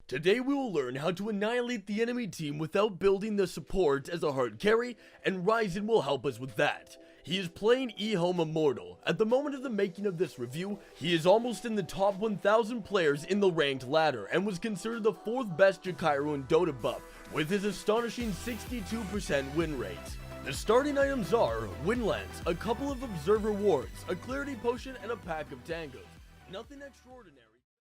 Today we will learn how to annihilate the enemy team without building the support as a hard carry, and Reisen will help us with that. He is playing EHOME.immortal. At the moment of the making of this review, he is almost in the top 1000 players in the ranked ladder, and was considered the 4th best Jakiro in Dotabuff, with his astonishing 62% win rate. The starting items are Wind Lens, a couple of Observer wards, a Clarity Potion, and a pack of Tangos. Nothing extraordinary.